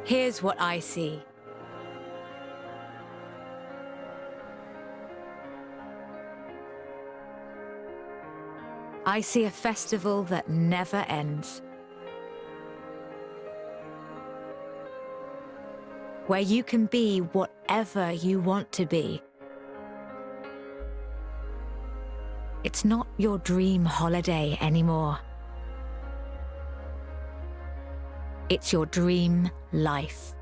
Here's what I see. I see a festival that never ends. Where you can be whatever you want to be. It's not your dream holiday anymore. It's your dream life.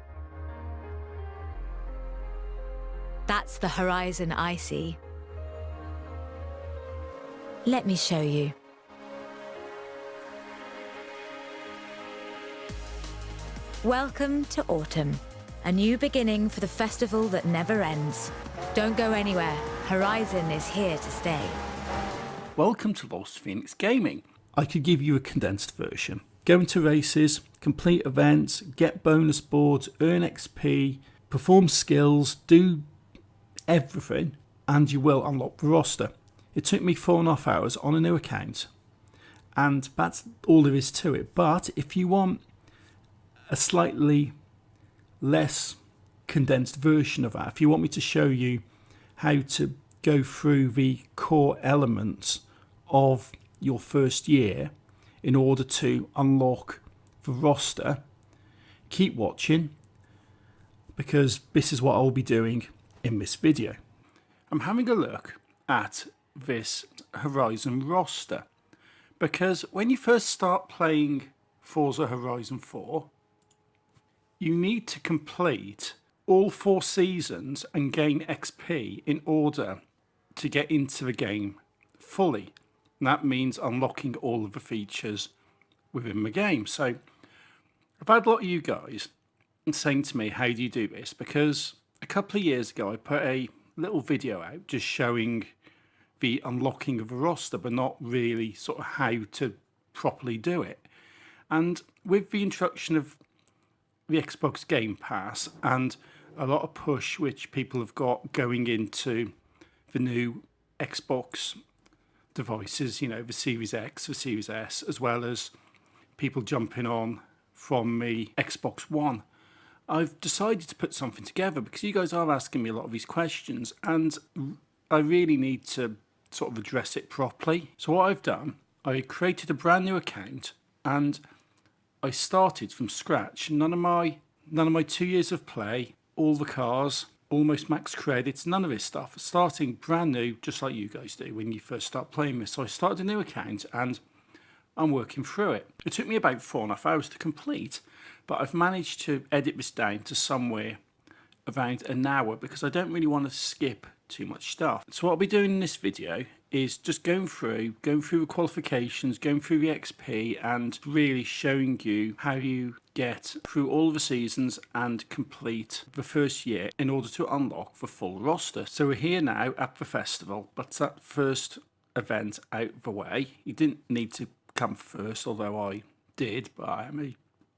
That's the horizon I see. Let me show you. Welcome to autumn, a new beginning for the festival that never ends. Don't go anywhere. Horizon is here to stay. Welcome to Lost Phoenix Gaming. I could give you a condensed version. Go into races, complete events, get bonus boards, earn XP, perform skills, do everything, and you will unlock the roster. It took me 4.5 hours on a new account, and that's all there is to it. But if you want a slightly less condensed version of that, if you want me to show you how to go through the core elements of your first year in order to unlock the roster, keep watching, because this is what I'll be doing in this video. I'm having a look at this Horizon roster, because when you first start playing Forza Horizon 4, you need to complete all 4 seasons and gain XP in order to get into the game fully. And that means unlocking all of the features within the game. So I've had a lot of you guys saying to me, how do you do this? Because a couple of years ago I put a little video out just showing the unlocking of the roster, but not really sort of how to properly do it. And with the introduction of the Xbox Game Pass and a lot of push which people have got going into the new Xbox devices, you know, the Series X, the Series S, as well as people jumping on from the Xbox One, I've decided to put something together because you guys are asking me a lot of these questions and I really need to sort of address it properly. So what I've done, I created a brand new account and I started from scratch. None of my 2 years of play, all the cars, almost max credits, none of this stuff. Starting brand new, just like you guys do when you first start playing this. So I started a new account and I'm working through it. It took me about 4.5 hours to complete, but I've managed to edit this down to somewhere around an hour because I don't really want to skip too much stuff. So what I'll be doing in this video is just going through the qualifications, going through the XP and really showing you how you get through all of the seasons and complete the first year in order to unlock the full roster. So we're here now at the festival, but that first event out of the way. You didn't need to come first, although I did, but I am an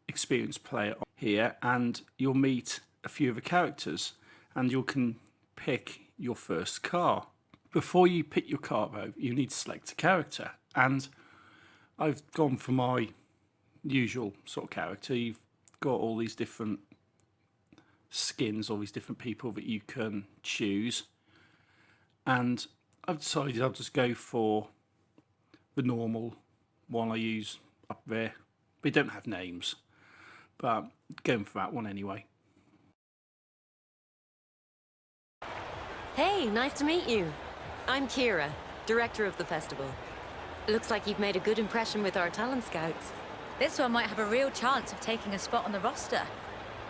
experienced player here, and you'll meet a few of the characters and you can pick your first car. Before you pick your car though, you need to select a character, and I've gone for my usual sort of character. You've got all these different skins, all these different people that you can choose, and I've decided I'll just go for the normal one I use up there. They don't have names, but going for that one anyway. Hey, nice to meet you. I'm Kira, director of the festival. Looks like you've made a good impression with our talent scouts. This one might have a real chance of taking a spot on the roster.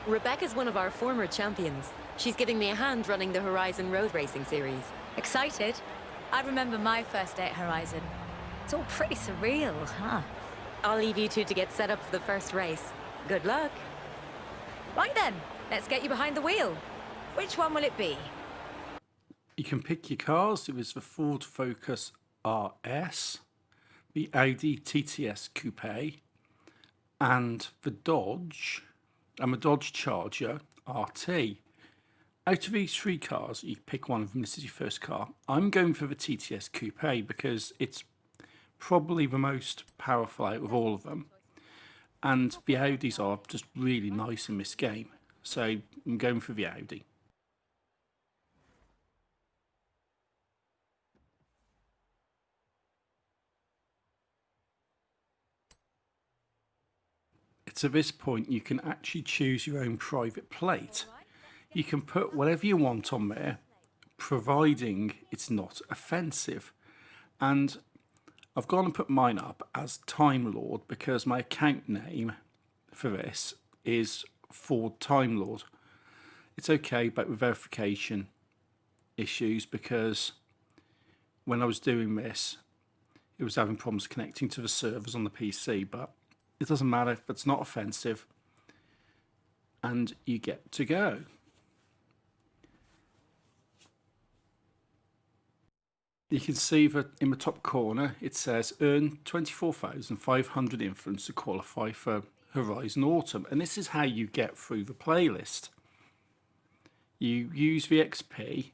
Rebecca's one of our former champions. She's giving me a hand running the Horizon Road Racing series. Excited? I remember my first day at Horizon. It's all pretty surreal, huh? I'll leave you two to get set up for the first race. Good luck. Right then, let's get you behind the wheel. Which one will it be? You can pick your cars. There is the Ford Focus RS, the Audi TTS Coupe, and the Dodge, and the Dodge Charger RT. Out of these 3 cars, you pick one of them. This is your first car. I'm going for the TTS Coupe because it's probably the most powerful out of all of them. And the Audis are just really nice in this game. So I'm going for the Audi. It's at this point you can actually choose your own private plate. You can put whatever you want on there, providing it's not offensive. And I've gone and put mine up as Time Lord because my account name for this is Ford Time Lord. It's okay, but with verification issues, because when I was doing this, it was having problems connecting to the servers on the PC, but it doesn't matter if it's not offensive, and you get to go. You can see that in the top corner it says earn 24,500 influence to qualify for Horizon Autumn, and this is how you get through the playlist. You use the XP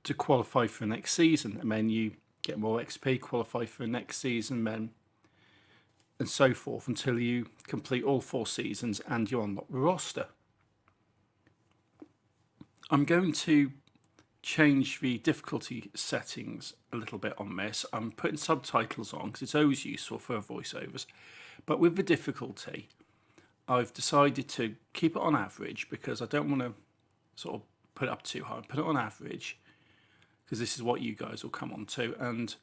to qualify for the next season, and then you get more XP, qualify for the next season, then and so forth until you complete all 4 seasons and you unlock the roster. I'm going to change the difficulty settings a little bit on this. I'm putting subtitles on because it's always useful for voiceovers, but with the difficulty I've decided to keep it on average because I don't want to sort of put it up too high. Put it on average because this is what you guys will come on to, and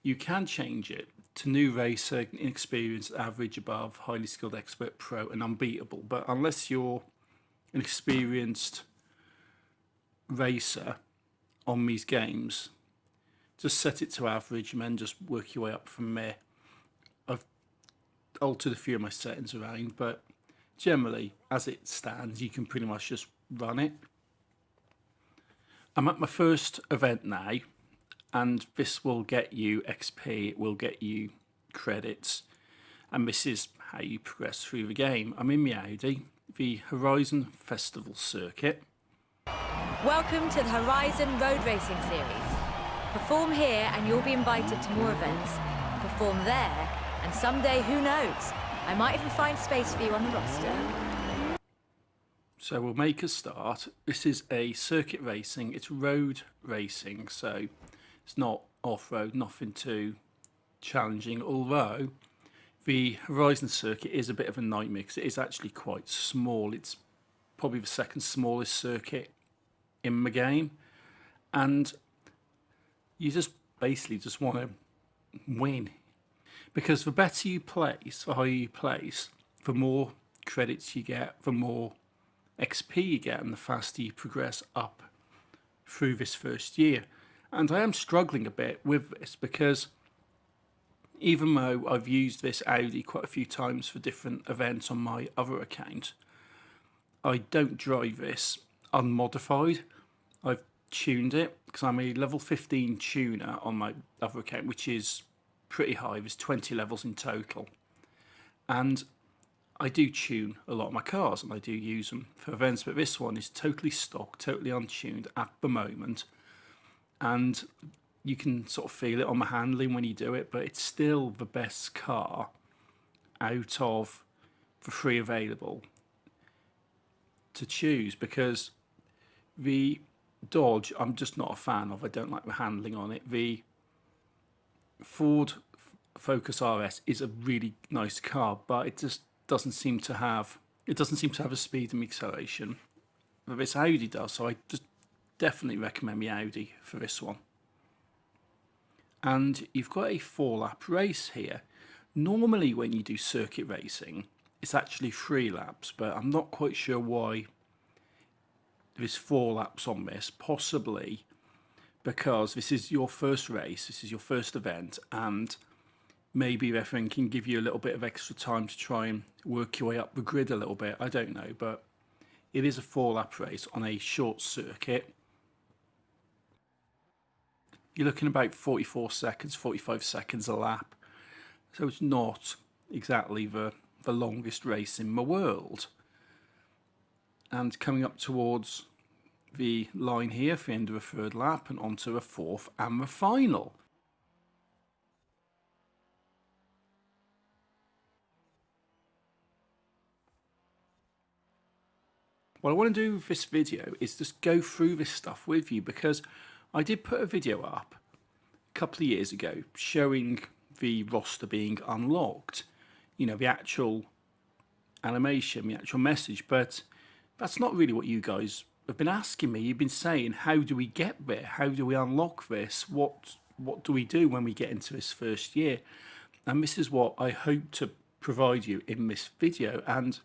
you can change it to new racer, inexperienced, average, above, highly skilled, expert, pro, and unbeatable. But unless you're an experienced racer on these games, just set it to average and then just work your way up from there. I've altered a few of my settings around, but generally, as it stands, you can pretty much just run it. I'm at my first event now, and this will get you XP, it will get you credits, and this is how you progress through the game. I'm in the Audi, the Horizon Festival circuit. Welcome to the Horizon Road Racing Series. Perform here and you'll be invited to more events. Perform there, and someday, who knows, I might even find space for you on the roster. So we'll make a start. This is a circuit racing, it's road racing, so it's not off-road, nothing too challenging, although the Horizon circuit is a bit of a nightmare because it is actually quite small. It's probably the second smallest circuit in the game, and you just basically just want to win, because the better you place, the higher you place, the more credits you get, the more XP you get, and the faster you progress up through this first year. And I am struggling a bit with this because even though I've used this Audi quite a few times for different events on my other account, I don't drive this unmodified. I've tuned it because I'm a level 15 tuner on my other account, which is pretty high. There's 20 levels in total, and I do tune a lot of my cars and I do use them for events, but this one is totally stock, totally untuned at the moment, and you can sort of feel it on the handling when you do it, but it's still the best car out of the 3 available to choose, because the Dodge I'm just not a fan of. I don't like the handling on it. The Ford Focus RS is a really nice car, but it just doesn't seem to have a speed and acceleration that this Audi does. So I just definitely recommend the Audi for this one. And you've got a 4-lap race here. Normally when you do circuit racing, it's actually 3 laps, but I'm not quite sure why there's 4 laps on this. Possibly because this is your first race, this is your first event, and maybe they're thinking give you a little bit of extra time to try and work your way up the grid a little bit. I don't know, but it is a 4-lap race on a short circuit. You're looking about 44 seconds, 45 seconds a lap. So it's not exactly the longest race in the world. And coming up towards the line here for the end of a 3rd lap and onto a 4th and the final. what I want to do with this video is just go through this stuff with you, because I did put a video up a couple of years ago showing the roster being unlocked, you know, the actual animation, the actual message, but that's not really what you guys have been asking me. You've been saying, how do we get there? How do we unlock this? What do we do when we get into this first year? And this is what I hope to provide you in this video. And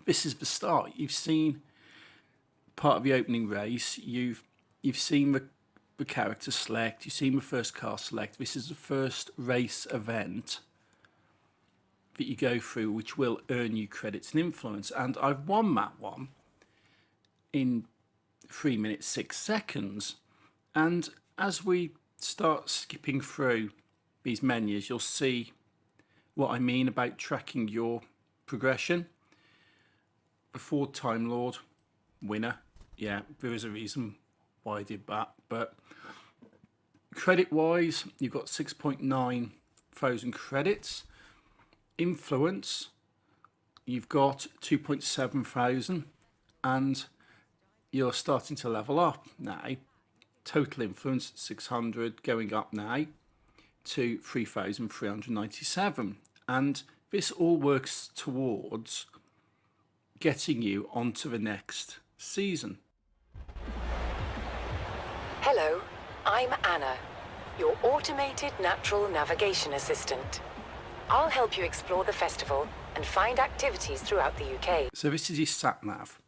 this is the start. You've seen part of the opening race. You've seen the character select. You've seen the first car select. This is the first race event that you go through, which will earn you credits and influence. And I've won that one in 3 minutes 6 seconds. And as we start skipping through these menus, you'll see what I mean about tracking your progression. The Ford Time Lord winner, yeah, there is a reason why I did that. But credit wise, you've got 6.9 thousand credits. Influence, you've got 2.7 thousand, and you're starting to level up now. Total influence 600, going up now to 3,397, and this all works towards getting you onto the next season. Hello, I'm Anna, your automated natural navigation assistant. I'll help you explore the festival and find activities throughout the UK. So this is your sat nav.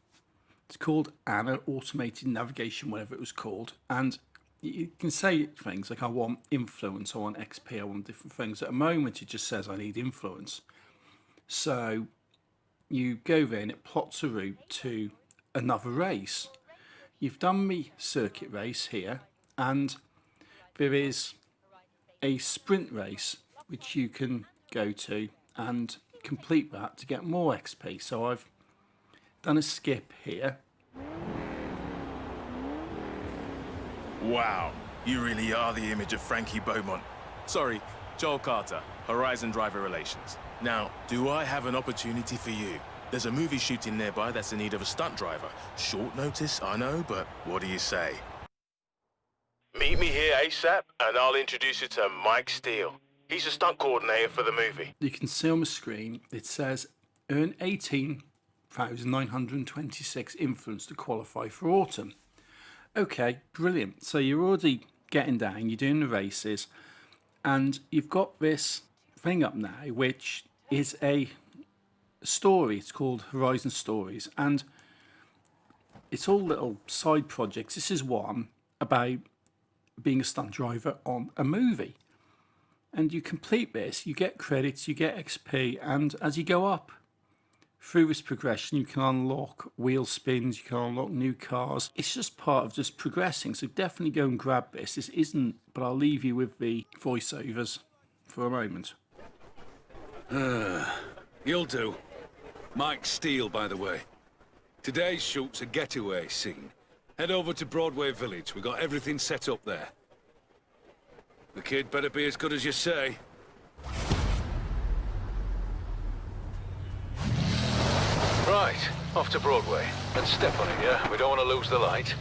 It's called Anna Automated Navigation, whatever it was called, and you can say things like, I want influence, I want XP, I want different things. At the moment it just says I need influence. So you go there and it plots a route to another race. You've done the circuit race here, and there is a sprint race which you can go to and complete that to get more XP. So I've done a skip here. Wow, you really are the image of Frankie Beaumont. Sorry, Joel Carter, Horizon Driver Relations. Now, do I have an opportunity for you? There's a movie shooting nearby that's in need of a stunt driver. Short notice, I know, but what do you say? Meet me here ASAP, and I'll introduce you to Mike Steele. He's a stunt coordinator for the movie. You can see on the screen, it says, earn 18,926 influence to qualify for autumn. Okay, brilliant. So you're already getting down, you're doing the races, and you've got this thing up now, which is a story. It's called Horizon Stories, and it's all little side projects. This is one about being a stunt driver on a movie. And you complete this, you get credits, you get XP, and as you go up through this progression, you can unlock wheel spins, you can unlock new cars. It's just part of just progressing, so definitely go and grab this. This isn't, but I'll leave you with the voiceovers for a moment. You'll do. Mike Steele, by the way. Today's shoot's a getaway scene. Head over to Broadway Village. We got everything set up there. The kid better be as good as you say. Right, off to Broadway. Let's step on it, yeah? We don't want to lose the light.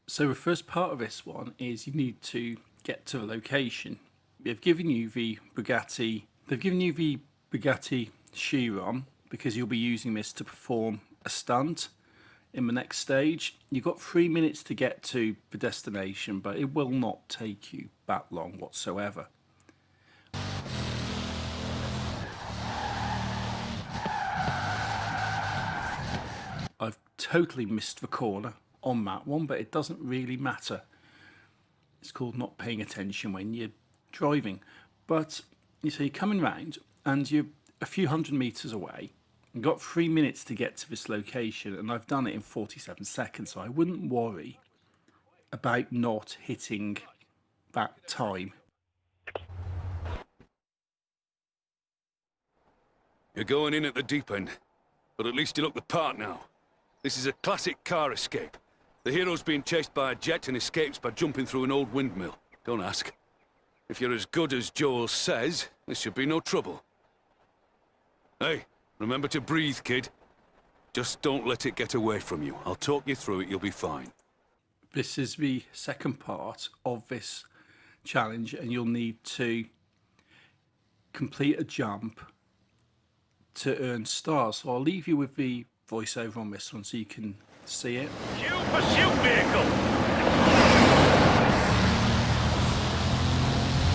So the first part of this one is you need to get to a location. They've given you the Bugatti Chiron because you'll be using this to perform a stunt in the next stage. You've got 3 minutes to get to the destination, but it will not take you that long whatsoever. I've totally missed the corner on that one, but it doesn't really matter. It's called not paying attention when you're driving. But you see, you're coming round and you're a few hundred meters away. You've got 3 minutes to get to this location, and I've done it in 47 seconds, so I wouldn't worry about not hitting that time. You're going in at the deep end, but at least you look the part now. This is a classic car escape. The hero's being chased by a jet and escapes by jumping through an old windmill. Don't ask. If you're as good as Joel says, this should be no trouble. Hey, remember to breathe, kid. Just don't let it get away from you. I'll talk you through it, you'll be fine. This is the second part of this challenge, and you'll need to complete a jump to earn stars. So I'll leave you with the voiceover on this one so you can see it. New pursuit vehicle!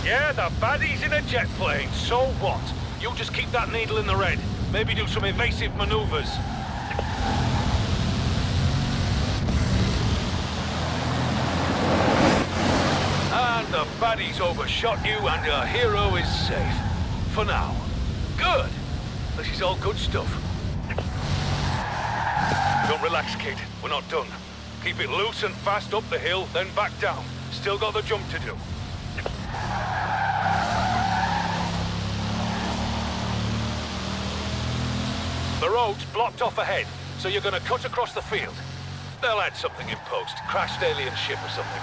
Yeah, the baddie's in a jet plane, so what? You just keep that needle in the red. Maybe do some evasive maneuvers. And the baddie's overshot you and your hero is safe. For now. Good. This is all good stuff. Don't relax, kid. We're not done. Keep it loose and fast up the hill, then back down. Still got the jump to do. The road's blocked off ahead, so you're gonna cut across the field. They'll add something in post. Crashed alien ship or something.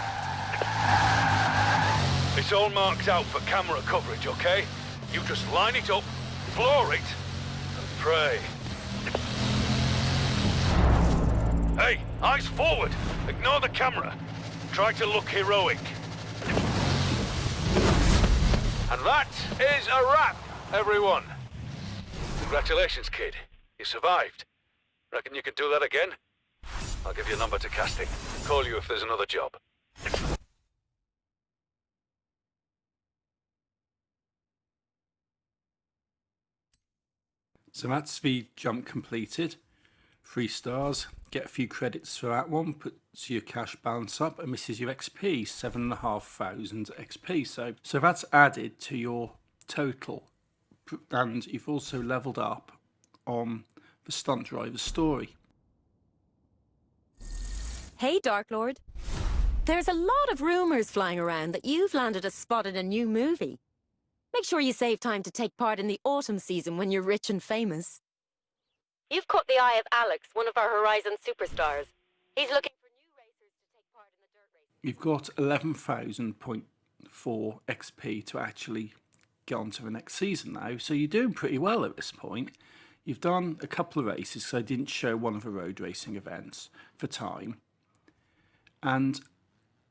It's all marked out for camera coverage, okay? You just line it up, floor it, and pray. Hey, eyes forward! Ignore the camera. Try to look heroic. And that is a wrap, everyone. Congratulations, kid. You survived. Reckon you could do that again? I'll give you a number to casting. Call you if there's another job. So that's the jump completed. 3 stars. Get a few credits for that one. Puts your cash balance up, and this is your XP, 7,500 XP. So that's added to your total, and you've also leveled up on the stunt driver's story. Hey, Dark Lord. There's a lot of rumors flying around that you've landed a spot in a new movie. Make sure you save time to take part in the autumn season when you're rich and famous. You've caught the eye of Alex, one of our Horizon superstars. He's looking for new racers to take part in the dirt race. You've got 11,000.4 XP to actually get on to the next season now, so you're doing pretty well at this point. You've done a couple of races, so I didn't show one of the road racing events for time. And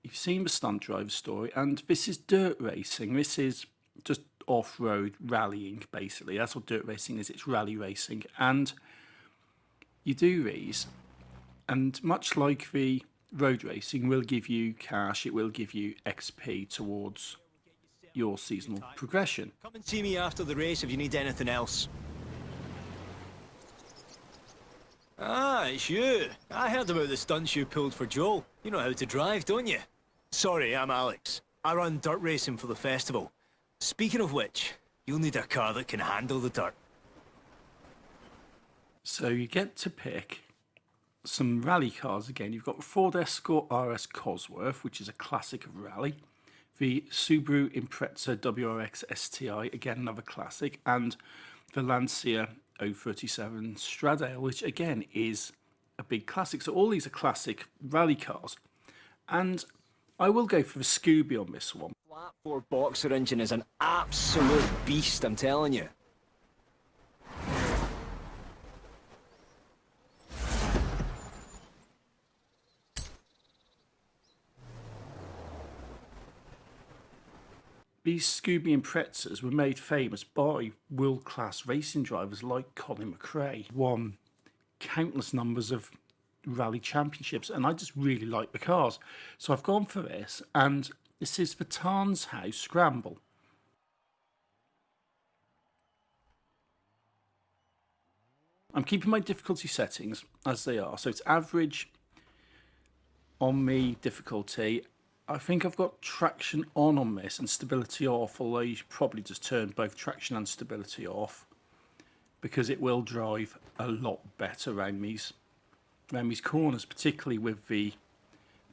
you've seen the stunt driver story, and this is dirt racing. This is just off-road rallying, basically. That's what dirt racing is. It's rally racing. And you do these, and much like the road racing will give you cash, it will give you XP towards your seasonal progression. Come and see me after the race if you need anything else. Ah, it's you. I heard about the stunts you pulled for Joel. You know how to drive, don't you? Sorry, I'm Alex. I run dirt racing for the festival. Speaking of which, you'll need a car that can handle the dirt. So you get to pick some rally cars again. You've got the Ford Escort RS Cosworth, which is a classic of rally. The Subaru Impreza WRX STI, again another classic. And the Lancia 037 Stradale, which again is a big classic. So all these are classic rally cars. And I will go for the Scooby on this one. Flat 4 boxer engine is an absolute beast, I'm telling you. These Scooby Imprezas were made famous by world-class racing drivers like Colin McRae. Won countless numbers of rally championships, and I just really like the cars. So I've gone for this, and this is the Tarn's House Scramble. I'm keeping my difficulty settings as they are, so it's average on the difficulty. I think I've got traction on this and stability off, although you should probably just turn both traction and stability off because it will drive a lot better around these corners, particularly with the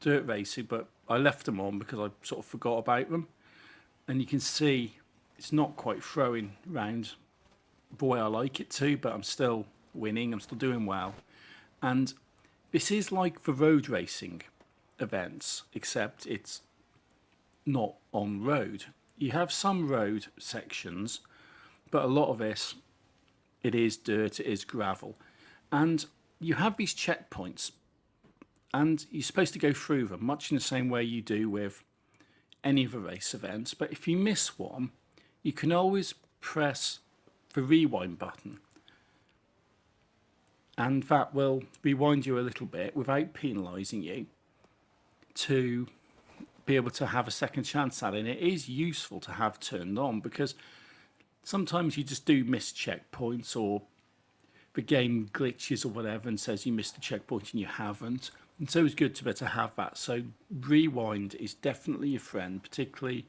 dirt racing, but I left them on because I sort of forgot about them. And you can see it's not quite throwing round the way I like it to, but I'm still winning, I'm still doing well. And this is like the road racing events, except it's not on road. You have some road sections, but a lot of this, it is dirt, it is gravel. And you have these checkpoints, and you're supposed to go through them, much in the same way you do with any of the race events. But if you miss one, you can always press the rewind button, and that will rewind you a little bit without penalising you to be able to have a second chance at it. And it is useful to have turned on, because sometimes you just do miss checkpoints, or the game glitches or whatever and says you missed the checkpoint and you haven't. And so it's good to be able to have that. So rewind is definitely your friend, particularly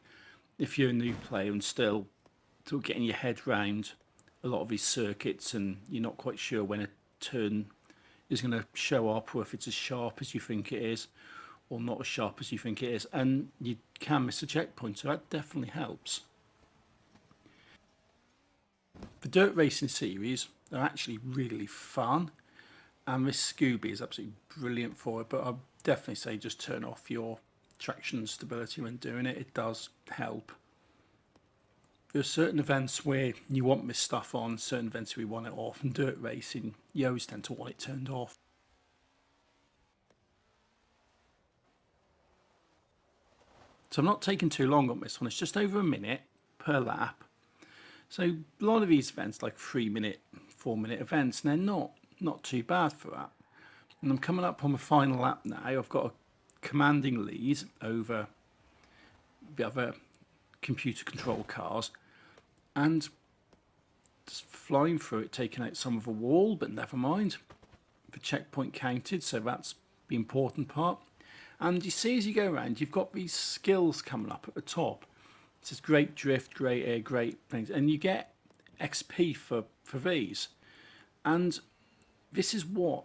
if you're a new player and still getting your head round a lot of these circuits, and you're not quite sure when a turn is going to show up, or if it's as sharp as you think it is or not as sharp as you think it is, and you can miss a checkpoint, so that definitely helps. The dirt racing series are actually really fun, and this Scooby is absolutely brilliant for it, but I'd definitely say just turn off your traction and stability when doing it. It does help. There are certain events where you want this stuff on, certain events where you want it off, and dirt racing, you always tend to want it turned off. So I'm not taking too long on this one, it's just over a minute per lap. So a lot of these events, like 3-minute, 4-minute events, and they're not too bad for that. And I'm coming up on the final lap now. I've got a commanding lead over the other computer control cars, and just flying through it, taking out some of the wall, but never mind. The checkpoint counted, so that's the important part. And you see, as you go around, you've got these skills coming up at the top. It says great drift, great air, great things, and you get XP for these. And this is what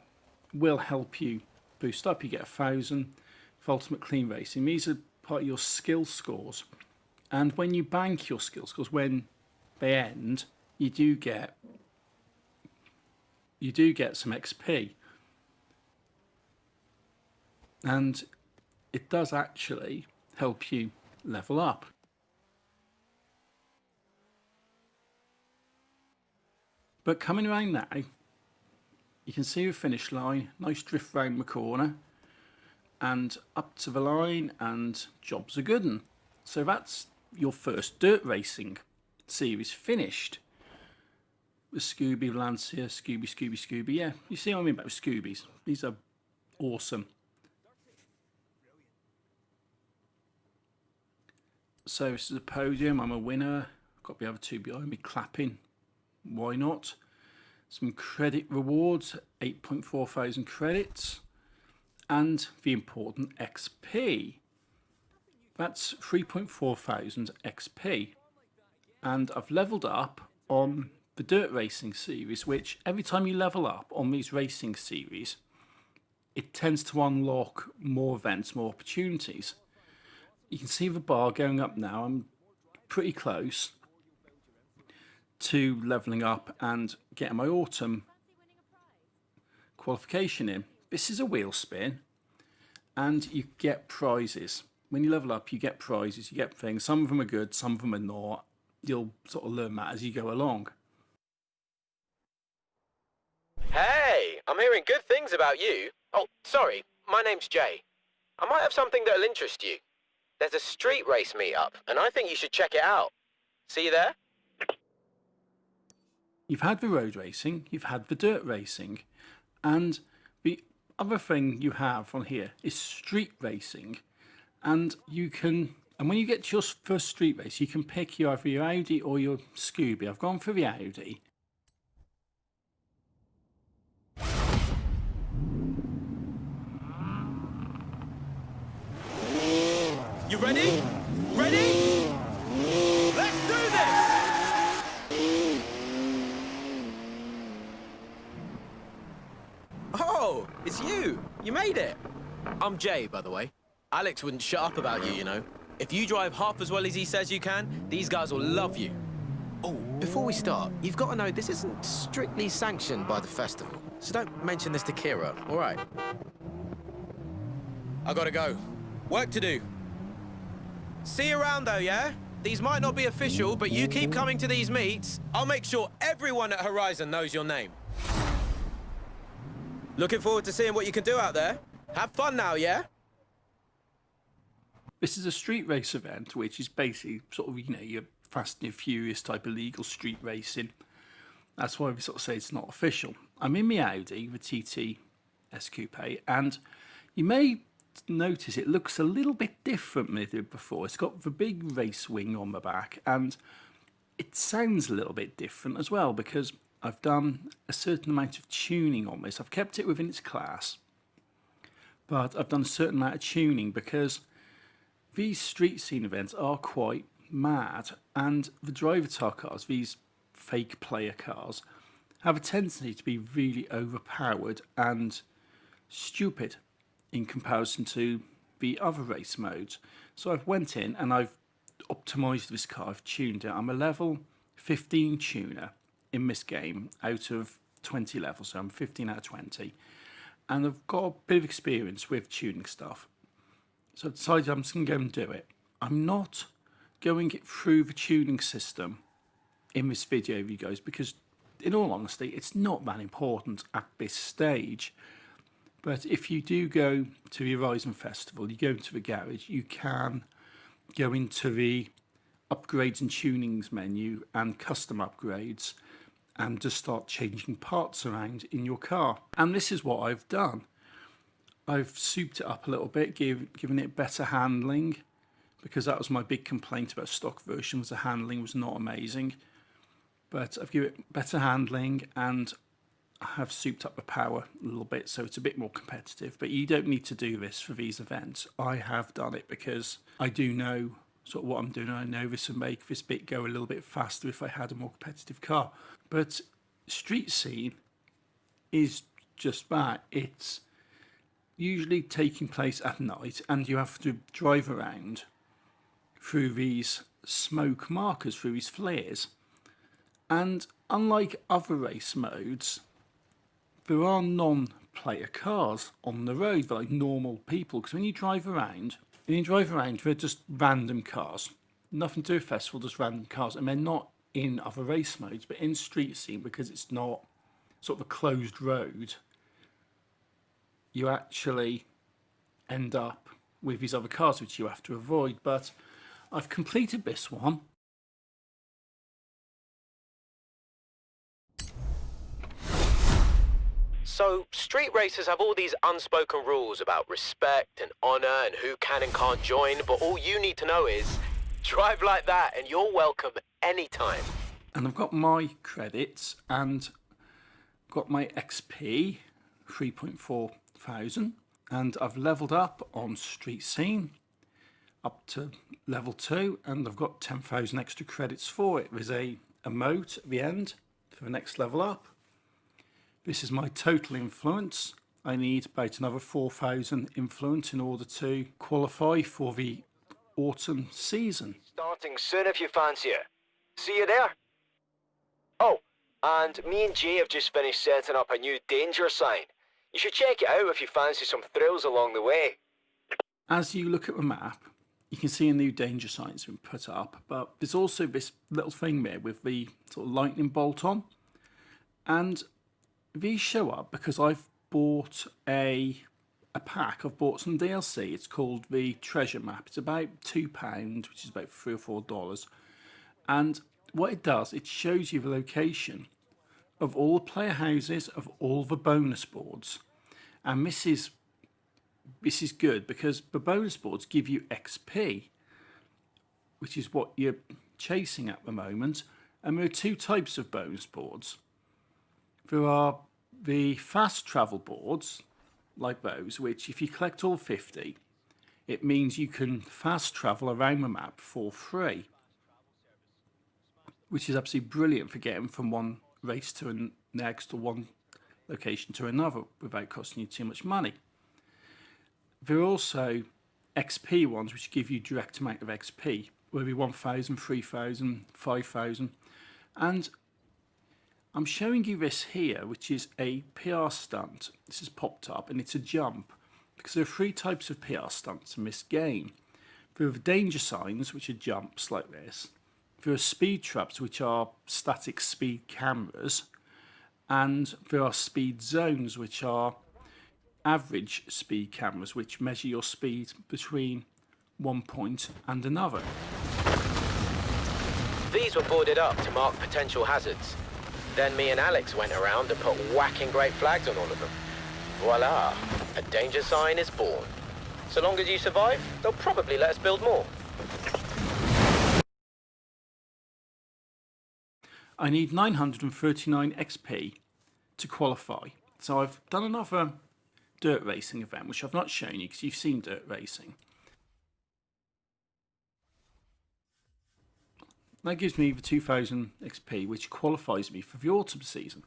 will help you boost up. You get 1,000 for ultimate clean racing. These are part of your skill scores. And when you bank your skill scores, when they end, you do get some XP. And it does actually help you level up. But coming around now, you can see the finish line, nice drift round the corner, and up to the line, and jobs are good. And so that's your first dirt racing series finished. With Scooby, Lancia, Scooby. Yeah, you see what I mean about Scoobies. These are awesome. So this is a podium, I'm a winner. Got the other two behind me clapping. Why not? Some credit rewards, 8.4 thousand credits. And the important XP. That's 3.4 thousand XP. And I've leveled up on the dirt racing series, which every time you level up on these racing series, it tends to unlock more events, more opportunities. You can see the bar going up now. I'm pretty close to leveling up and getting my autumn qualification in. This is a wheel spin, and you get prizes. When you level up, you get prizes, you get things. Some of them are good, some of them are not. You'll sort of learn that as you go along. Hey, I'm hearing good things about you. Oh, sorry, my name's Jay. I might have something that'll interest you. There's a street race meetup, and I think you should check it out. See you there? You've had the road racing, you've had the dirt racing, and the other thing you have on here is street racing. And you can, and when you get to your first street race, you can pick either your Audi or your Scooby. I've gone for the Audi. You ready? Ready? Let's do this! Oh, it's you! You made it! I'm Jay, by the way. Alex wouldn't shut up about you, you know. If you drive half as well as he says you can, these guys will love you. Oh, before we start, you've got to know this isn't strictly sanctioned by the festival. So don't mention this to Kira, all right? I gotta go. Work to do. See you around though, yeah? These might not be official, but you keep coming to these meets. I'll make sure everyone at Horizon knows your name. Looking forward to seeing what you can do out there. Have fun now, yeah? This is a street race event, which is basically sort of, your Fast and Furious type of legal street racing. That's why we sort of say it's not official. I'm in my Audi, the TT S Coupe, and you may notice it looks a little bit different than it did before. It's got the big race wing on the back, and it sounds a little bit different as well because I've done a certain amount of tuning on this. I've kept it within its class, but I've done a certain amount of tuning because these street scene events are quite mad, and the driver tar cars, these fake player cars, have a tendency to be really overpowered and stupid in comparison to the other race modes. So I've went in and I've optimized this car, I've tuned it. I'm a level 15 tuner in this game out of 20 levels, so I'm 15 out of 20, and I've got a bit of experience with tuning stuff. So I decided I'm just going to go and do it. I'm not going through the tuning system in this video, you guys, because in all honesty, it's not that important at this stage. But if you do go to the Horizon Festival, you go into the garage, you can go into the upgrades and tunings menu and custom upgrades and just start changing parts around in your car. And this is what I've done. I've souped it up a little bit, given it better handling, because that was my big complaint about stock versions. The handling was not amazing. But I've given it better handling, and I have souped up the power a little bit so it's a bit more competitive. But you don't need to do this for these events. I have done it because I do know sort of what I'm doing. I know this would make this bit go a little bit faster if I had a more competitive car. But street scene is just that. It's usually taking place at night, and you have to drive around through these smoke markers, through these flares. And unlike other race modes, there are non-player cars on the road. They're like normal people, because when you drive around, they're just random cars. Nothing to do with festival, just random cars. And they're not in other race modes, but in street scene, because it's not sort of a closed road, you actually end up with these other cars which you have to avoid. But I've completed this one. So, street racers have all these unspoken rules about respect and honour and who can and can't join, but all you need to know is drive like that and you're welcome anytime. And I've got my credits and got my XP, 3.4 thousand, and I've leveled up on street scene up to level 2, and I've got 10,000 extra credits for it. There's a emote at the end for the next level up. This is my total influence. I need about another 4,000 influence in order to qualify for the autumn season. Starting soon if you fancy it. See you there. Oh, and me and Jay have just finished setting up a new danger sign. You should check it out if you fancy some thrills along the way. As you look at the map, you can see a new danger sign has been put up, but there's also this little thing there with the sort of lightning bolt on. And these show up because I've bought a pack. I've bought some DLC. It's called the Treasure Map. It's about £2, which is about $3 or $4. And what it does, it shows you the location of all the player houses, of all the bonus boards. And this is good because the bonus boards give you XP, which is what you're chasing at the moment. And there are two types of bonus boards. There are the fast travel boards, like those, which if you collect all 50, it means you can fast travel around the map for free, which is absolutely brilliant for getting from one race to the next, or one location to another without costing you too much money. There are also XP ones which give you direct amount of XP, whether 1,000, 3,000, 5,000. And I'm showing you this here, which is a PR stunt. This has popped up, and it's a jump, because there are 3 types of PR stunts in this game. There are danger signs, which are jumps like this. There are speed traps, which are static speed cameras. And there are speed zones, which are average speed cameras which measure your speed between one point and another. These were boarded up to mark potential hazards. Then me and Alex went around and put whacking great flags on all of them. Voila, a danger sign is born. So long as you survive, they'll probably let us build more. I need 939 XP to qualify. So I've done another dirt racing event, which I've not shown you because you've seen dirt racing. That gives me the 2000 XP, which qualifies me for the autumn season.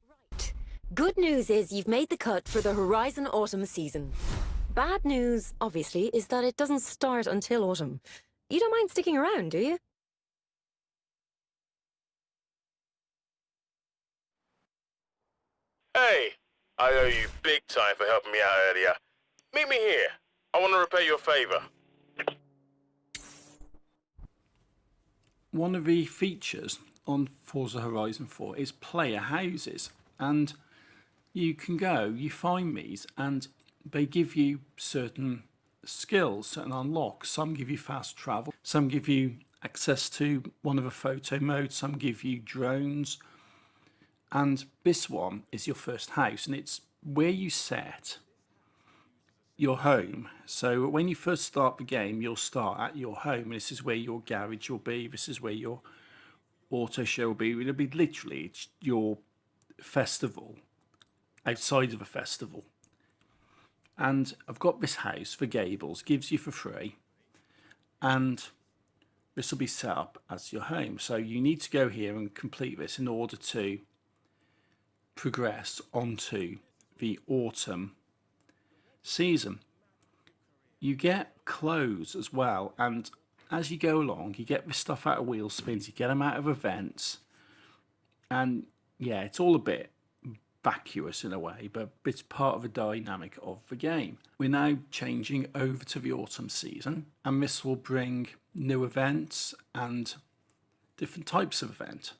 Right. Good news is you've made the cut for the Horizon Autumn season. Bad news, obviously, is that it doesn't start until autumn. You don't mind sticking around, do you? Hey, I owe you big time for helping me out earlier. Meet me here. I want to repay you a favor. One of the features on Forza Horizon 4 is player houses, and you can go, you find these, and they give you certain skills, certain unlocks. Some give you fast travel, some give you access to one of the photo modes, some give you drones, and this one is your first house, and it's where you set your home. So when you first start the game, you'll start at your home. This is where your garage will be. This is where your auto show will be. It'll be literally it's your festival outside of a festival. And I've got this house for Gables, gives you for free, and this will be set up as your home. So you need to go here and complete this in order to progress onto the autumn season. You get clothes as well, and as you go along you get this stuff out of wheel spins, you get them out of events, and yeah, it's all a bit vacuous in a way, but it's part of the dynamic of the game. We're now changing over to the autumn season, and this will bring new events and different types of event.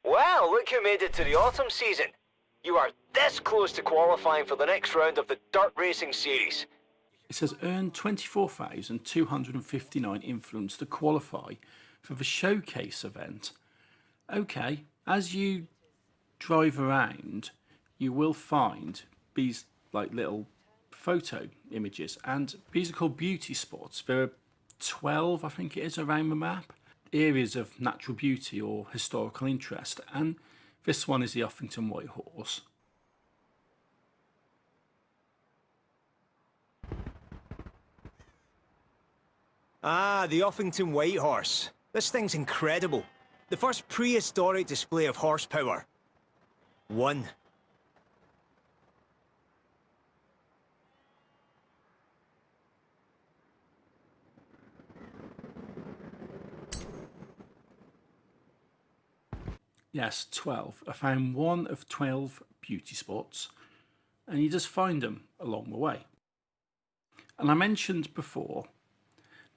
Wow, look who made it to the autumn season. You are this close to qualifying for the next round of the Dirt Racing Series. It says earn 24,259 influence to qualify for the showcase event. Okay, as you drive around, you will find these like little photo images, and these are called beauty spots. There are 12, I think it is, around the map. Areas of natural beauty or historical interest, and this one is the Uffington White Horse. Ah, the Uffington White Horse. This thing's incredible. The first prehistoric display of horsepower. One. Yes, 12. I found one of 12 beauty spots, and you just find them along the way. And I mentioned before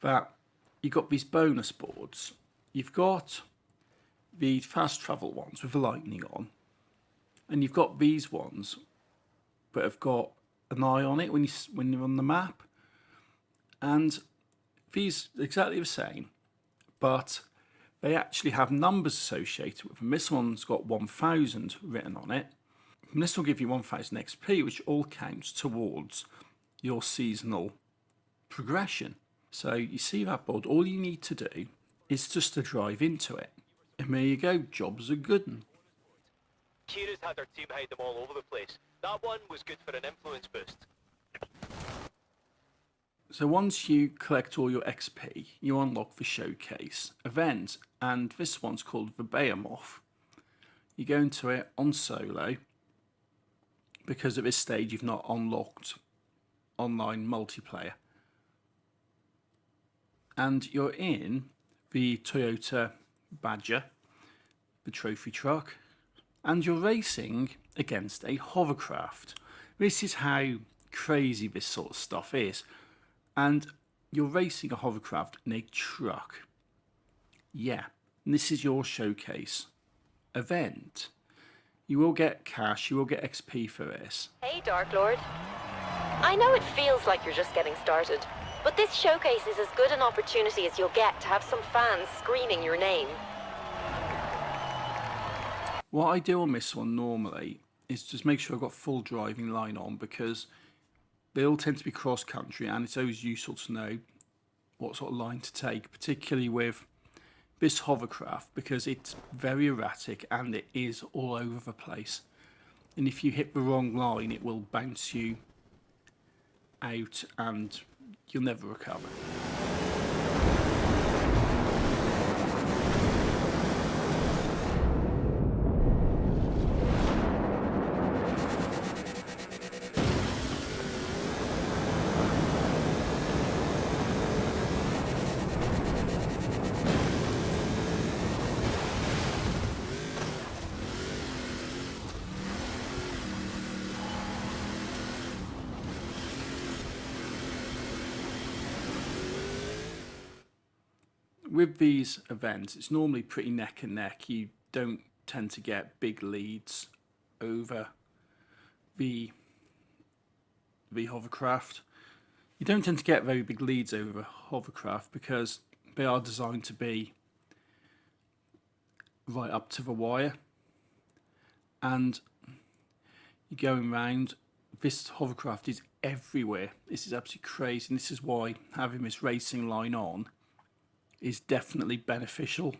that you've got these bonus boards. You've got the fast travel ones with the lightning on, and you've got these ones that have got an eye on it when you're on the map. And these are exactly the same, but they actually have numbers associated with them. This one's got 1000 written on it. And this will give you 1000 XP, which all counts towards your seasonal progression. So you see that board, all you need to do is just to drive into it. And there you go, jobs are good. Kira's had her team hide them all over the place. That one was good for an influence boost. So once you collect all your XP, you unlock the showcase event, and this one's called the Behemoth. You go into it on solo, because at this stage you've not unlocked online multiplayer. And you're in the Toyota Badger, the trophy truck, and you're racing against a hovercraft. This is how crazy this sort of stuff is. And you're racing a hovercraft in a truck. Yeah, and this is your showcase event. You will get cash, you will get XP for this. Hey, Dark Lord. I know it feels like you're just getting started, but this showcase is as good an opportunity as you'll get to have some fans screaming your name. What I do on this one normally is just make sure I've got full driving line on, because they all tend to be cross country and it's always useful to know what sort of line to take, particularly with this hovercraft, because it's very erratic and it is all over the place. And if you hit the wrong line, it will bounce you out and you'll never recover. With these events, it's normally pretty neck and neck. You don't tend to get big leads over the hovercraft. You don't tend to get very big leads over the hovercraft because they are designed to be right up to the wire. And you're going round. This hovercraft is everywhere. This is absolutely crazy, and this is why having this racing line on is definitely beneficial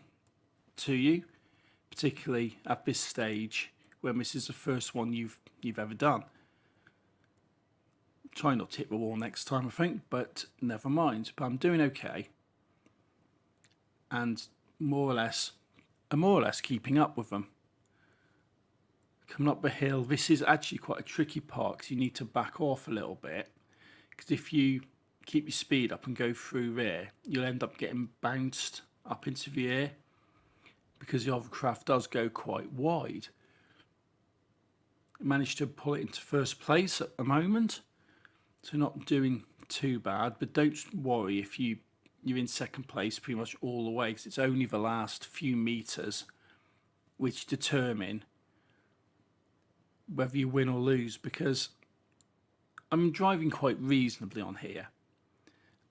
to you, particularly at this stage when this is the first one you've ever done. Try not to hit the wall next time, I think, but never mind. But I'm doing okay, and I'm more or less keeping up with them. Coming up the hill, this is actually quite a tricky part because you need to back off a little bit, because if you keep your speed up and go through there, you'll end up getting bounced up into the air because the hovercraft does go quite wide. I managed to pull it into first place at the moment, so not doing too bad, but don't worry if you're in second place pretty much all the way, because it's only the last few meters which determine whether you win or lose, because I'm driving quite reasonably on here.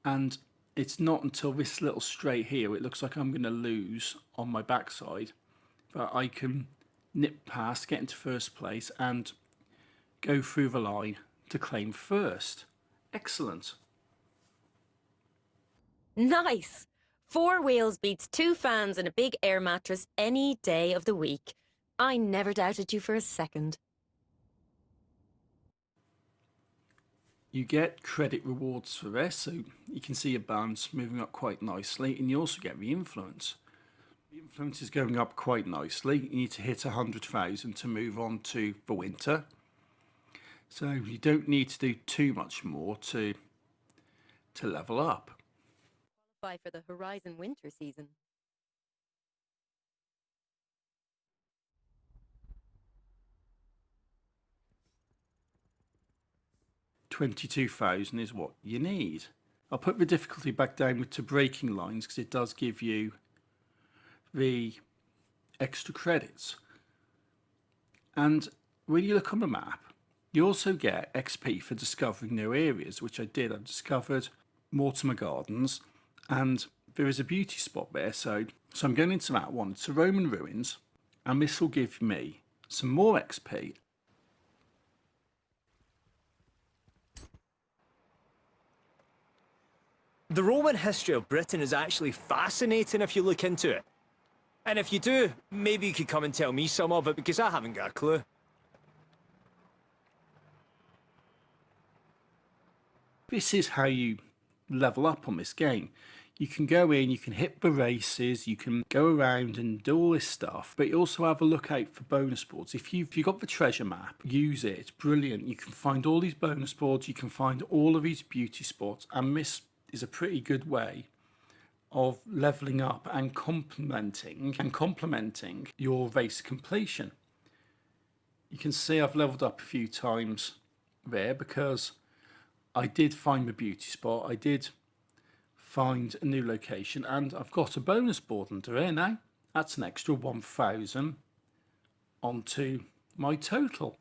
And it's not until this little straight here, it looks like I'm going to lose on my backside, that I can nip past, get into first place and go through the line to claim first. Excellent. Nice! 4 wheels beats 2 fans and a big air mattress any day of the week. I never doubted you for a second. You get credit rewards for this, so you can see your balance moving up quite nicely, and you also get the influence. The influence is going up quite nicely. You need to hit 100,000 to move on to the winter. So you don't need to do too much more to level up. Qualify for the Horizon winter season. $22,000 is what you need. I'll put the difficulty back down to braking lines because it does give you the extra credits. And when you look on the map, you also get XP for discovering new areas, which I did. I've discovered Mortimer Gardens, and there is a beauty spot there. So I'm going into that one. It's the Roman ruins, and this will give me some more XP. The Roman history of Britain is actually fascinating if you look into it. And if you do, maybe you could come and tell me some of it, because I haven't got a clue. This is how you level up on this game. You can go in, you can hit the races, you can go around and do all this stuff, but you also have a look out for bonus boards. If you've got the treasure map, use it. It's brilliant. You can find all these bonus boards, you can find all of these beauty spots, and this is a pretty good way of leveling up and complementing your race completion. You can see I've leveled up a few times there because I did find the beauty spot. I did find a new location, and I've got a bonus board under here now. That's an extra 1,000 onto my total.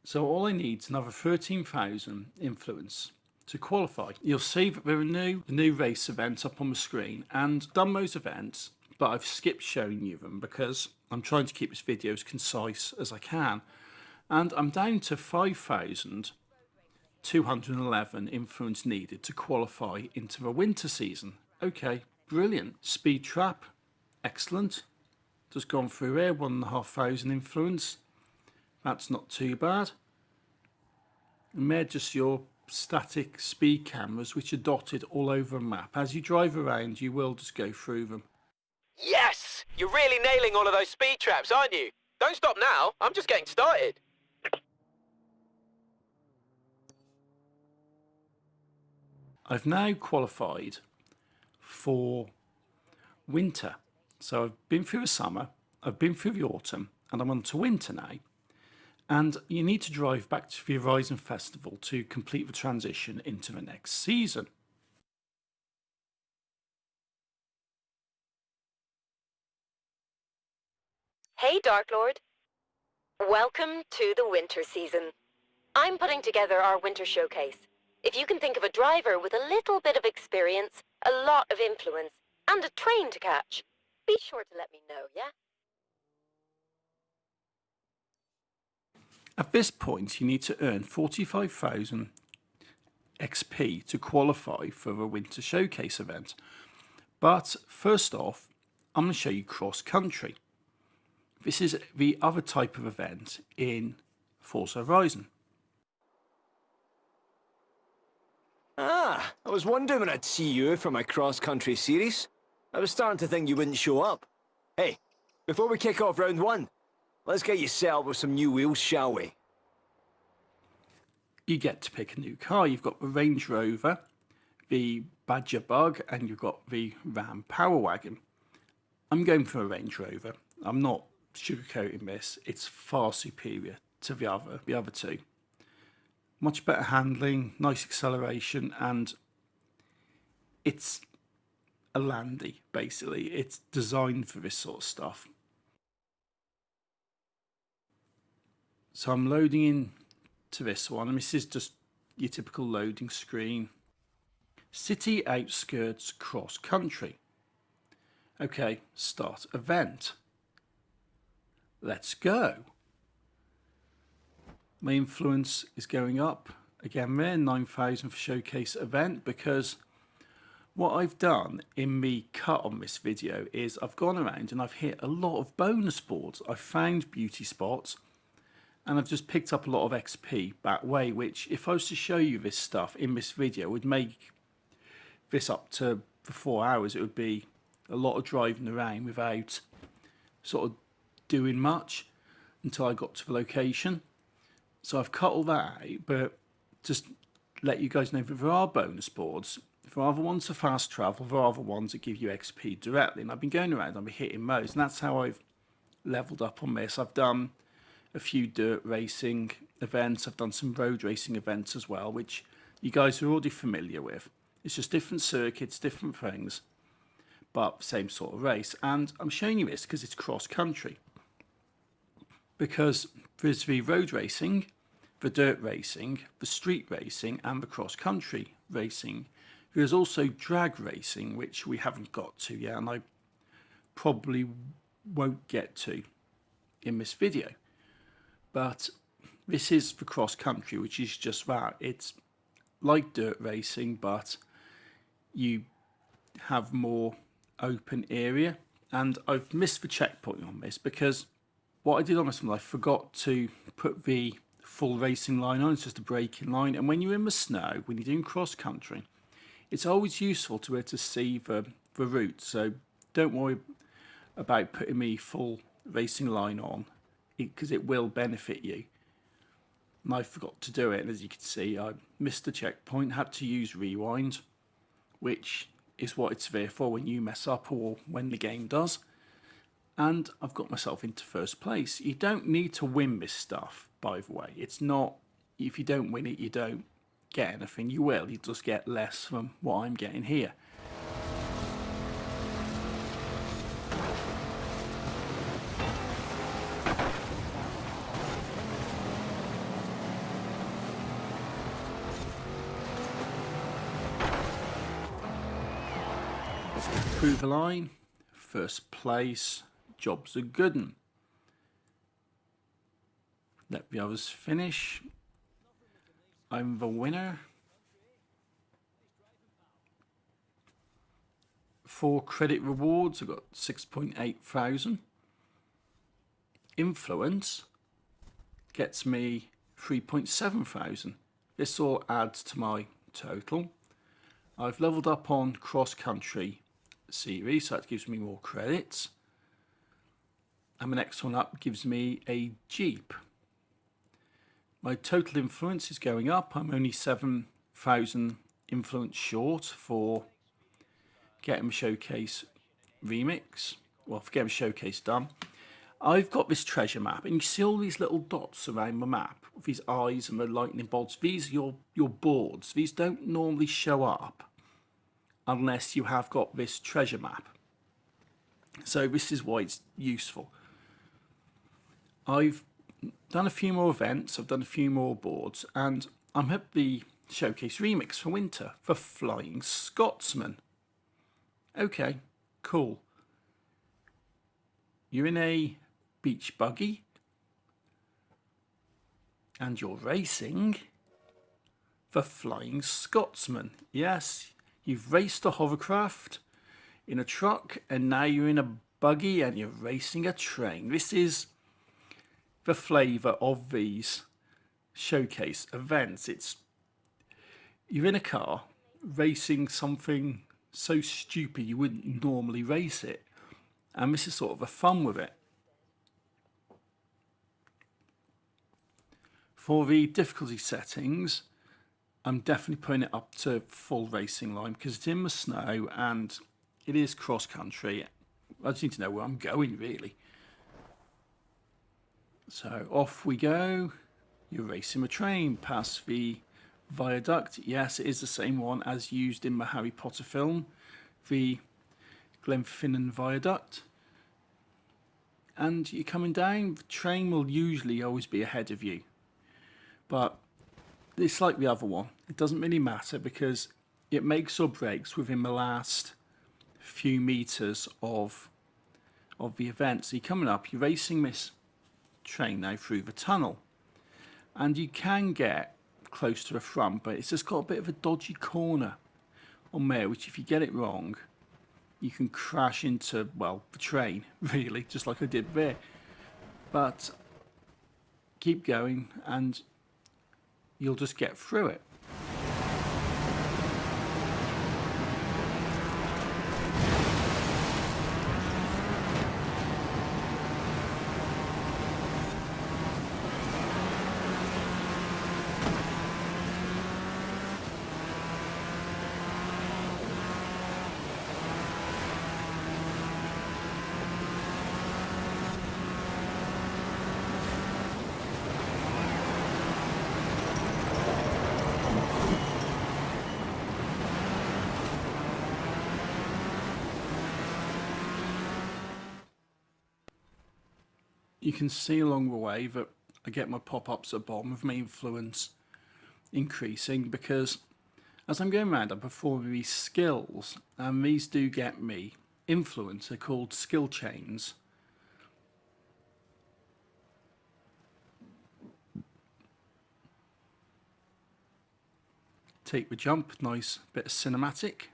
So all I need is another 13,000 influence to qualify. You'll see that there are new race events up on the screen, and done those events, but I've skipped showing you them because I'm trying to keep this video as concise as I can. And I'm down to 5,211 influence needed to qualify into the winter season. Okay, brilliant. Speed trap, excellent. Just gone through here, 1,500 influence. That's not too bad. And they're just your static speed cameras which are dotted all over a map. As you drive around, you will just go through them. Yes! You're really nailing all of those speed traps, aren't you? Don't stop now. I'm just getting started. I've now qualified for winter. So I've been through the summer, I've been through the autumn, and I'm on to winter now. And you need to drive back to the Horizon Festival to complete the transition into the next season. Hey, Dark Lord. Welcome to the winter season. I'm putting together our winter showcase. If you can think of a driver with a little bit of experience, a lot of influence, and a train to catch, be sure to let me know, yeah? At this point, you need to earn 45,000 XP to qualify for the winter showcase event. But first off, I'm going to show you cross country. This is the other type of event in Forza Horizon. Ah, I was wondering when I'd see you for my cross-country series. I was starting to think you wouldn't show up. Hey, before we kick off round one, let's get you set up with some new wheels, shall we? You get to pick a new car. You've got the Range Rover, the Badger Bug, and you've got the Ram Power Wagon. I'm going for a Range Rover. I'm not sugarcoating this. It's far superior to the other two. Much better handling, nice acceleration, and it's a landy, basically. It's designed for this sort of stuff. So I'm loading in to this one, and this is just your typical loading screen. City outskirts cross country. Okay, start event. Let's go. My influence is going up again there, 9,000 for showcase event, because what I've done in the cut on this video is I've gone around and I've hit a lot of bonus boards. I've found beauty spots and I've just picked up a lot of XP that way, which if I was to show you this stuff in this video would make this up to for 4 hours. It would be a lot of driving around without sort of doing much until I got to the location. So I've cut all that out, but just let you guys know that there are bonus boards. There are other ones for fast travel, there are other ones that give you XP directly, and I've been going around, I've been hitting those, and that's how I've leveled up on this. I've done a few dirt racing events, I've done some road racing events as well, which you guys are already familiar with. It's just different circuits, different things, but same sort of race. And I'm showing you this because it's cross country. Because there's the road racing, the dirt racing, the street racing, and the cross country racing. There's also drag racing, which we haven't got to yet, and I probably won't get to in this video. But this is the cross country, which is just that. It's like dirt racing, but you have more open area. And I've missed the checkpoint on this because what I did on this one, I forgot to put the full racing line on. It's just a braking line. And when you're in the snow, when you're doing cross country, it's always useful to be able to see the route. So don't worry about putting the full racing line on because it will benefit you. And I forgot to do it. And as you can see, I missed the checkpoint, had to use rewind, which is what it's there for when you mess up or when the game does. And I've got myself into first place. You don't need to win this stuff, by the way. It's not, if you don't win it, you don't get anything, you will. You just get less from what I'm getting here. Through the line, first place, job's a good one. Let the others finish. I'm the winner. 4 credit rewards, I got 6.8 thousand. Influence gets me 3.7 thousand. This all adds to my total. I've leveled up on cross country series, so that gives me more credits. And the next one up gives me a Jeep. My total influence is going up. I'm only 7,000 influence short for getting the showcase remix. Well, for getting the showcase done. I've got this treasure map, and you see all these little dots around the map with these eyes and the lightning bolts. These are your boards. These don't normally show up unless you have got this treasure map. So this is why it's useful. I've done a few more events, I've done a few more boards, and I'm at the showcase remix for winter for Flying Scotsman. Okay, cool. You're in a beach buggy and you're racing for Flying Scotsman. Yes, you've raced a hovercraft in a truck and now you're in a buggy and you're racing a train. This is the flavour of these showcase events. You're in a car racing something so stupid you wouldn't normally race it, and this is sort of the fun with it. For the difficulty settings, I'm definitely putting it up to full racing line because it's in the snow and it is cross country. I just need to know where I'm going, really. So off we go. You're racing a train past the viaduct. Yes, it is the same one as used in the Harry Potter film, the Glenfinnan Viaduct. And you're coming down. The train will usually always be ahead of you, but it's like the other one. It doesn't really matter because it makes or breaks within the last few meters of the event. So you're coming up, you're racing this train now through the tunnel, and you can get close to the front, but it's just got a bit of a dodgy corner on there, which if you get it wrong, you can crash into, well, the train, really, just like I did there. But keep going and you'll just get through it. You can see along the way that I get my pop-ups at the bottom of my influence increasing because as I'm going around, I'm performing these skills, and these do get me influence. They're called skill chains. Take the jump, nice bit of cinematic.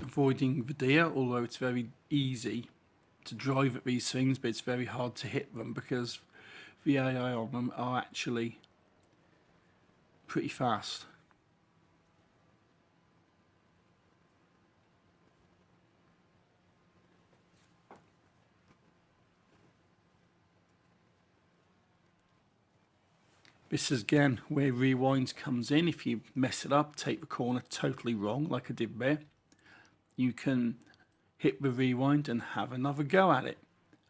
Avoiding the deer, although it's very easy to drive at these things, but it's very hard to hit them because the AI on them are actually pretty fast. This is again where rewind comes in. If you mess it up, take the corner totally wrong like I did there, you can hit the rewind and have another go at it.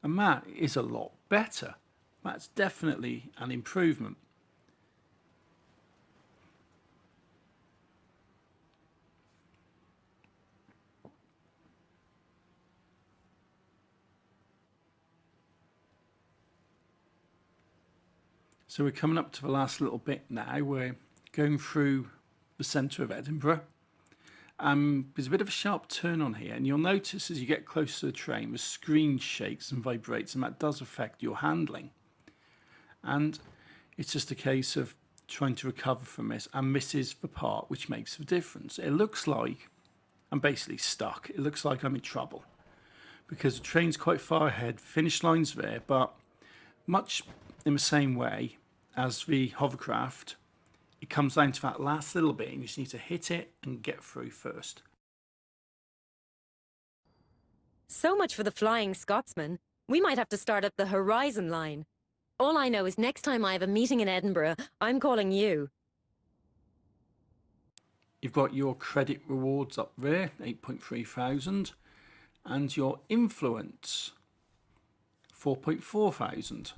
And that is a lot better That's definitely an improvement. So we're coming up to the last little bit now. We're going through the centre of Edinburgh. There's a bit of a sharp turn on here, and you'll notice as you get close to the train, the screen shakes and vibrates, and that does affect your handling. And it's just a case of trying to recover from this, and this is the part which makes the difference. It looks like I'm basically stuck. It looks like I'm in trouble because the train's quite far ahead, finish line's there, but much in the same way as the hovercraft, it comes down to that last little bit and you just need to hit it and get through first. So much for the Flying Scotsman. We might have to start up the Horizon line. All I know is next time I have a meeting in Edinburgh, I'm calling you. You've got your credit rewards up there, 8.3 thousand, and your influence, 4.4 thousand.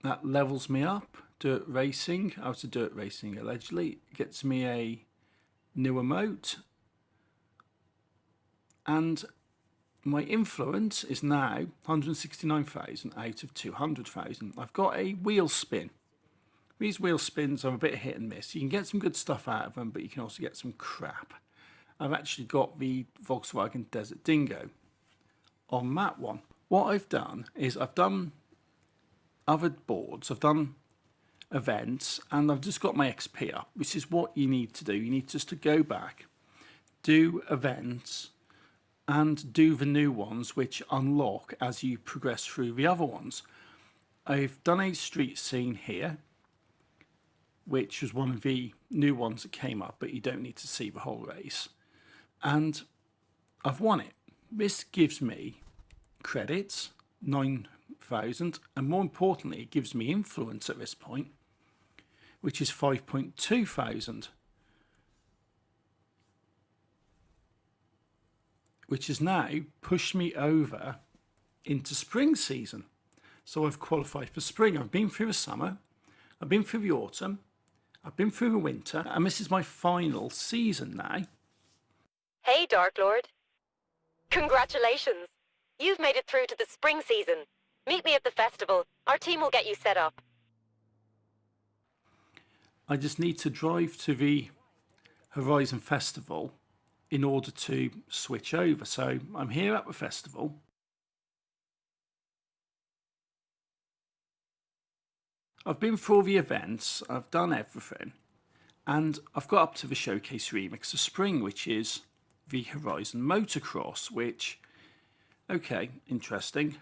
That levels me up. Dirt racing, out of dirt racing allegedly, gets me a new emote. And my influence is now 169,000 out of 200,000. I've got a wheel spin. These wheel spins are a bit hit and miss. You can get some good stuff out of them, but you can also get some crap. I've actually got the Volkswagen Desert Dingo on that one. What I've done is I've done other boards, I've done events, and I've just got my XP up, which is what you need to do. You need just to go back, do events, and do the new ones which unlock as you progress through the other ones. I've done a street scene here, which was one of the new ones that came up, but you don't need to see the whole race. And I've won it. This gives me credits, 9,000, and more importantly, it gives me influence at this point, which is 5.2 thousand, which has now pushed me over into spring season. So I've qualified for spring. I've been through the summer, I've been through the autumn, I've been through the winter, and this is my final season now. Hey, Dark Lord. Congratulations. You've made it through to the spring season. Meet me at the festival. Our team will get you set up. I just need to drive to the Horizon Festival in order to switch over. So I'm here at the festival. I've been through all the events, I've done everything, and I've got up to the Showcase Remix of Spring, which is the Horizon Motocross, which, okay, interesting.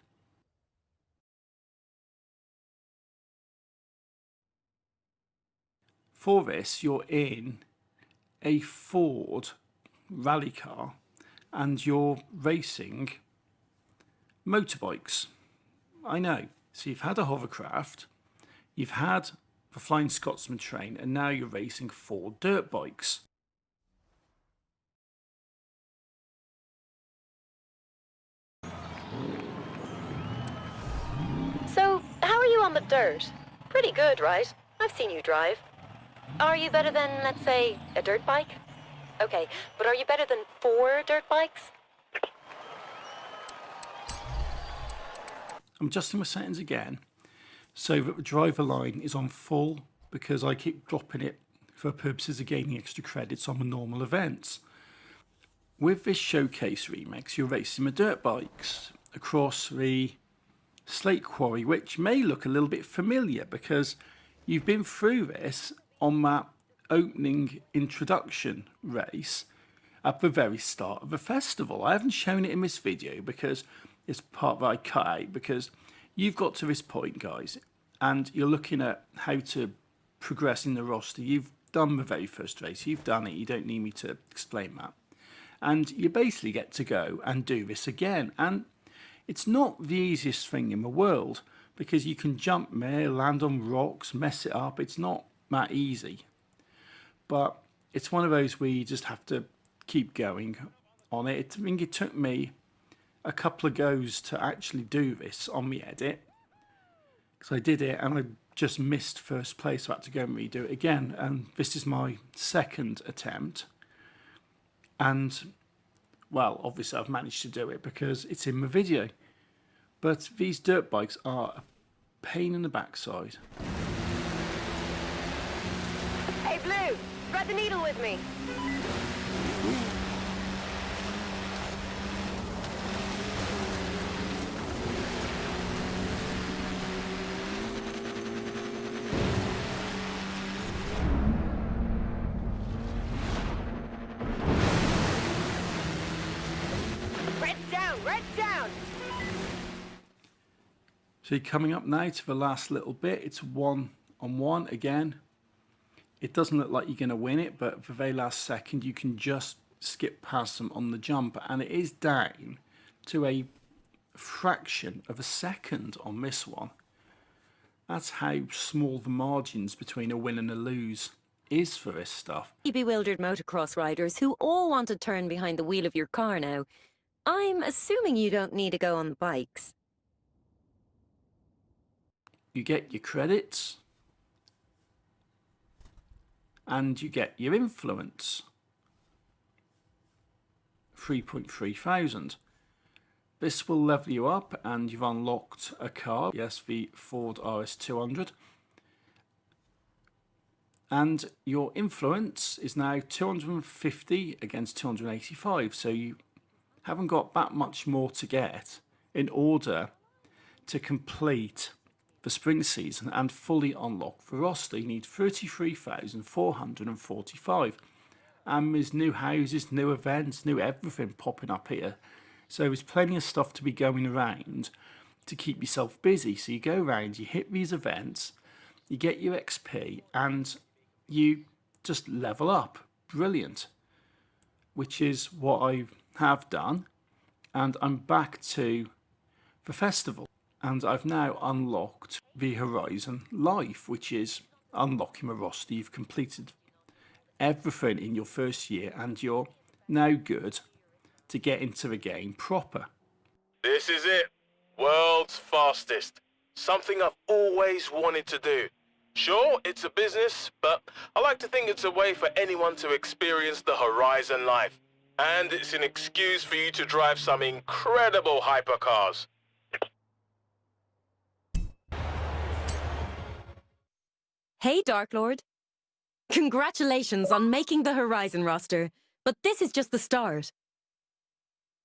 For this, you're in a Ford rally car and you're racing motorbikes. I know. So you've had a hovercraft, you've had the Flying Scotsman train, and now you're racing 4 dirt bikes. So, how are you on the dirt? Pretty good, right? I've seen you drive. Are you better than, let's say, a dirt bike? Okay, but are you better than 4 dirt bikes? I'm adjusting my settings again so that the driver line is on full, because I keep dropping it for purposes of gaining extra credits on the normal events. With this Showcase Remix, you're racing the dirt bikes across the Slate Quarry, which may look a little bit familiar because you've been through this on that opening introduction race at the very start of the festival. I haven't shown it in this video because it's part that I cut out, because you've got to this point, guys, and you're looking at how to progress in the roster. You've done the very first race, you've done it, you don't need me to explain that. And you basically get to go and do this again. And it's not the easiest thing in the world, because you can jump there, land on rocks, mess it up. It's not that easy. But it's one of those where you just have to keep going on it. I think it took me a couple of goes to actually do this on my edit, because I did it and I just missed first place, so I had to go and redo it again. And this is my second attempt, and well, obviously I've managed to do it because it's in my video. But these dirt bikes are a pain in the backside. Hey, Blue, thread the needle with me. Red's down! So coming up now to the last little bit, it's 1-on-1 again. It doesn't look like you're going to win it, but for the very last second you can just skip past them on the jump, and it is down to a fraction of a second on this one. That's how small the margins between a win and a lose is for this stuff. Bewildered motocross riders who all want to turn behind the wheel of your car now. I'm assuming you don't need to go on the bikes. You get your credits and you get your influence. 3.3 thousand. This will level you up and you've unlocked a car, yes, the Ford RS200. And your influence is now 250 against 285, so you haven't got that much more to get in order to complete the spring season and fully unlock the roster. You need 33,445. And there's new houses, new events, new everything popping up here. So there's plenty of stuff to be going around to keep yourself busy. So you go around, you hit these events, you get your XP, and you just level up. Brilliant. Which is what I have done. And I'm back to the festival. And I've now unlocked the Horizon Life, which is unlocking a roster. You've completed everything in your first year and you're now good to get into the game proper. This is it. World's fastest. Something I've always wanted to do. Sure, it's a business, but I like to think it's a way for anyone to experience the Horizon life. And it's an excuse for you to drive some incredible hypercars. Hey, Dark Lord. Congratulations on making the Horizon roster, but this is just the start.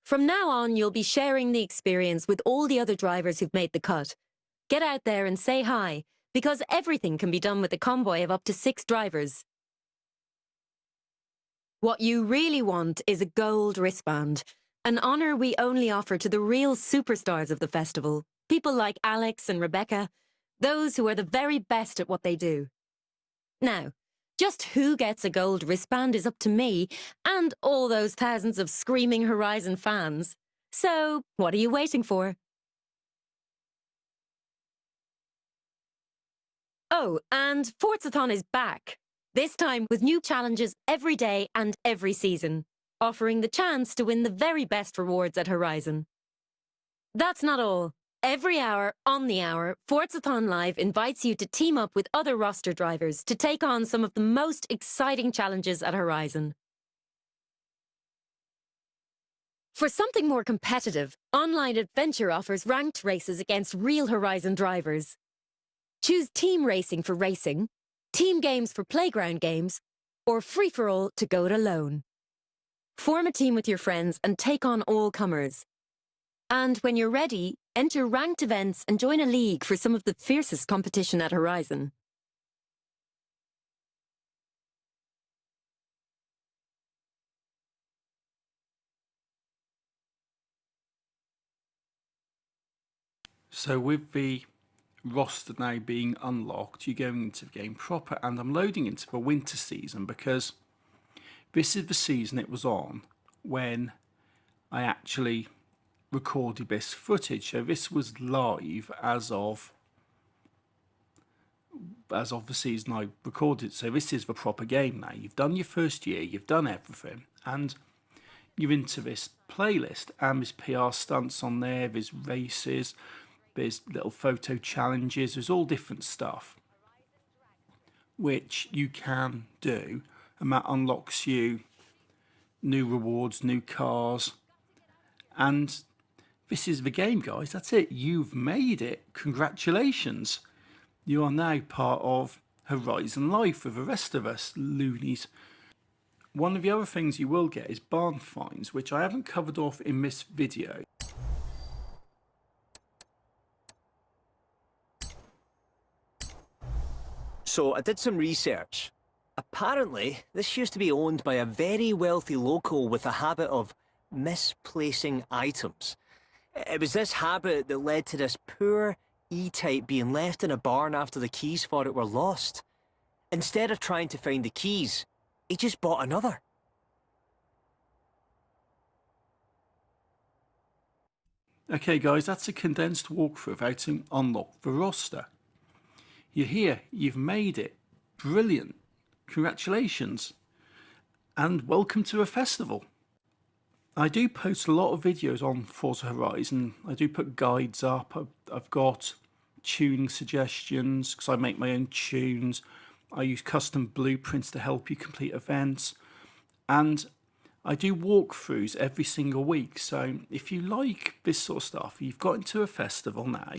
From now on, you'll be sharing the experience with all the other drivers who've made the cut. Get out there and say hi, because everything can be done with a convoy of up to 6 drivers. What you really want is a gold wristband, an honor we only offer to the real superstars of the festival, people like Alex and Rebecca, those who are the very best at what they do. Now, just who gets a gold wristband is up to me and all those thousands of screaming Horizon fans. So, what are you waiting for? Oh, and Forzathon is back. This time with new challenges every day and every season, offering the chance to win the very best rewards at Horizon. That's not all. Every hour, on the hour, Forzathon Live invites you to team up with other roster drivers to take on some of the most exciting challenges at Horizon. For something more competitive, Online Adventure offers ranked races against real Horizon drivers. Choose team racing for racing, team games for playground games, or free-for-all to go it alone. Form a team with your friends and take on all comers. And when you're ready, enter ranked events and join a league for some of the fiercest competition at Horizon. So with the roster now being unlocked, you're going into the game proper, and I'm loading into the winter season because this is the season it was on when I actually recorded this footage. So this was live as of the season I recorded. So this is the proper game now. You've done your first year, you've done everything, and you're into this playlist, and there's PR stunts on there, there's races, there's little photo challenges, there's all different stuff which you can do, and that unlocks you new rewards, new cars, and this is the game, guys. That's it. You've made it. Congratulations. You are now part of Horizon Life with the rest of us loonies. One of the other things you will get is barn finds, which I haven't covered off in this video. So I did some research. Apparently, this used to be owned by a very wealthy local with a habit of misplacing items. It was this habit that led to this poor E-Type being left in a barn after the keys for it were lost. Instead of trying to find the keys, he just bought another. Okay guys, that's a condensed walkthrough of how to unlock the roster. You're here, you've made it. Brilliant. Congratulations. And welcome to a festival. I do post a lot of videos on Forza Horizon. I do put guides up. I've got tuning suggestions because I make my own tunes. I use custom blueprints to help you complete events. And I do walkthroughs every single week. So if you like this sort of stuff, you've got into a festival now,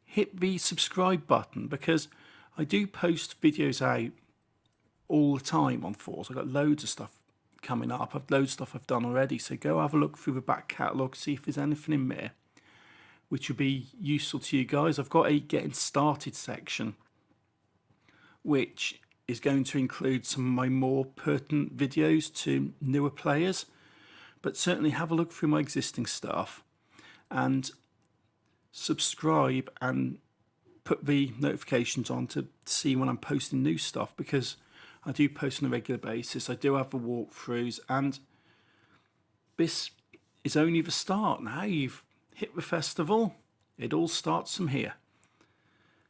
hit the subscribe button because I do post videos out all the time on Forza. I've got loads of stuff coming up. I've loads of stuff I've done already. So go have a look through the back catalogue, see if there's anything in there which would be useful to you guys. I've got a getting started section, which is going to include some of my more pertinent videos to newer players. But certainly have a look through my existing stuff and subscribe and put the notifications on to see when I'm posting new stuff, because I do post on a regular basis. I do have the walkthroughs, and this is only the start. Now you've hit the festival, it all starts from here.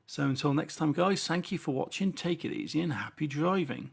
So until next time guys, thank you for watching, take it easy and happy driving.